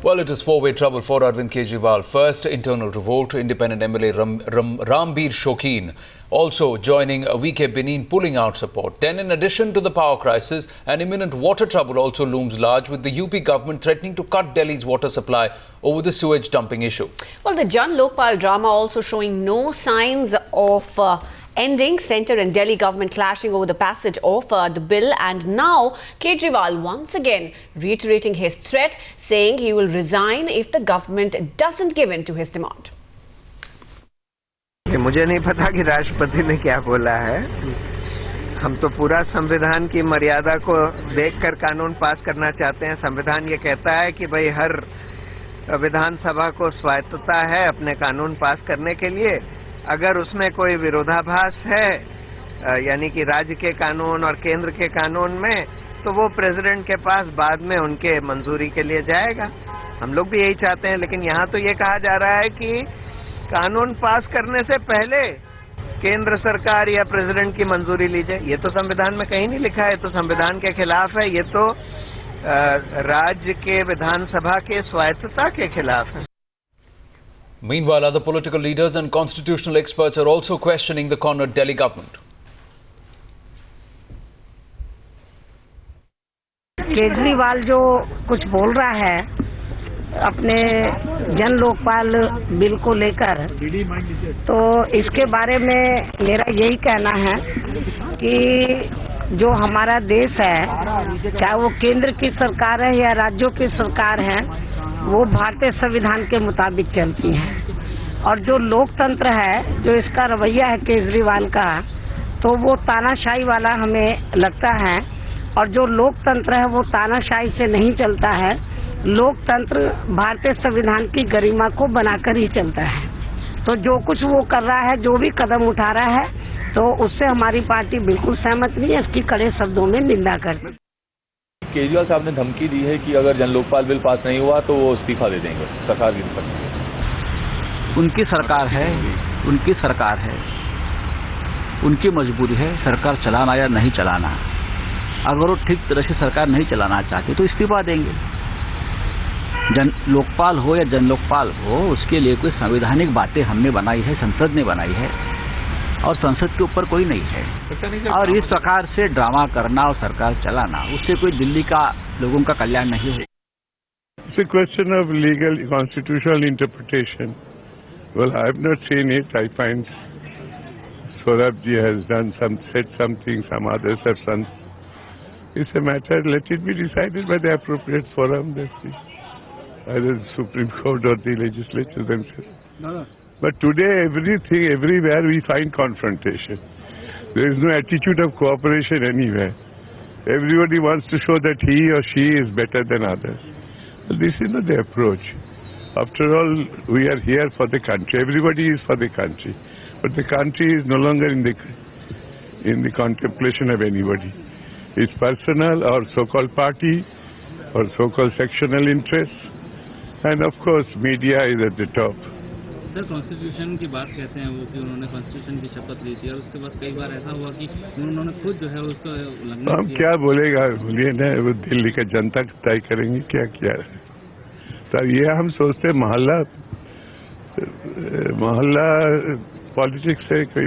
Well, it is four-way trouble for Arvind Kejriwal. First, internal revolt. Independent MLA Rambir Shokeen also joining VK Benin pulling out support. Then, in addition to the power crisis, an imminent water trouble also looms large, with the UP government threatening to cut Delhi's water supply over the sewage dumping issue. Well, the Jan Lokpal drama also showing no signs of ending. Centre and Delhi government clashing over the passage of the bill, and now Kejriwal once again reiterating his threat, saying he will resign if the government doesn't give in to his demand. मुझे नहीं पता कि राष्ट्रपति ने क्या बोला है। हम तो पूरा संविधान की मर्यादा को देखकर कानून पास करना चाहते हैं। संविधान ये कहता है कि भाई हर विधानसभा को स्वायत्तता है अपने कानून पास करने के लिए। अगर उसमें कोई विरोधाभास है, यानी कि राज्य के कानून और केंद्र के कानून में, तो वो प्रेसिडेंट के पास बाद में उनके मंजूरी के लिए जाएगा। हम लोग भी यही चाहते हैं, लेकिन यहाँ तो ये कहा जा रहा है कि कानून पास करने से पहले केंद्र सरकार या प्रेसिडेंट की मंजूरी लीजिए। ये तो संविधान में कहीं नहीं लिखा है, तो संविधान के खिलाफ है। ये तो राज्य के विधानसभा के स्वायत्तता के खिलाफ है। Meanwhile, other political leaders and constitutional experts are also questioning the cornered Delhi government. Kejriwal जो कुछ बोल रहा है अपने जन लोकपाल बिल को लेकर, तो इसके बारे में मेरा यही कहना है कि जो हमारा देश है, चाहे वो केंद्र की सरकार है या राज्यों की सरकार है, वो भारतीय संविधान के मुताबिक चलती हैं। और जो लोकतंत्र है, जो इसका रवैया है केजरीवाल का, तो वो तानाशाही वाला हमें लगता है। और जो लोकतंत्र है वो तानाशाही से नहीं चलता है। लोकतंत्र भारतीय संविधान की गरिमा को बनाकर ही चलता है। तो जो कुछ वो कर रहा है, जो भी कदम उठा रहा है, तो उससे हमारी पार्टी बिल्कुल सहमत नहीं है। इसकी कड़े शब्दों में निंदा करती है। केजरीवाल साहब ने धमकी दी है कि अगर जन लोकपाल बिल पास नहीं हुआ तो वो इस्तीफा दे देंगे सरकार की तरफ से। उनकी सरकार है, उनकी सरकार है, उनकी मजबूरी है सरकार चलाना या नहीं चलाना। अगर वो ठीक तरह से सरकार नहीं चलाना चाहते तो इस्तीफा देंगे। जन लोकपाल हो या जन लोकपाल हो, उसके लिए कोई संवैधानिक बातें हमने बनाई है, संसद ने बनाई है, और संसद के ऊपर कोई नहीं है। और इस प्रकार से ड्रामा करना और सरकार चलाना, उससे कोई दिल्ली का लोगों का कल्याण नहीं होगा। It's a question of legal constitutional interpretation. Well, I have not seen it. I find Saurabh ji has said something, some others have done. It's a matter, let it be decided by the appropriate forum, let's see. Either the Supreme Court or the legislature themselves. No. But today, everything, everywhere we find confrontation. There is no attitude of cooperation anywhere. Everybody wants to show that he or she is better than others. Well, this is not the approach. After all, we are here for the country. Everybody is for the country. But the country is no longer in the contemplation of anybody. It's personal or so-called party or so-called sectional interests. And of course, media is at the top. Sir, constitution की बात कहते हैं वो कि उन्होंने constitution की शपथ ली थी और उसके बाद कई बार ऐसा हुआ कि उन्होंने खुद जो है उसका उल्लंघन हम किया। क्या बोलेगा, बोलिए ना, वो दिल्ली का जनता तय करेंगे क्या किया है। तो ये हम सोचते मोहल्ला पॉलिटिक्स से कोई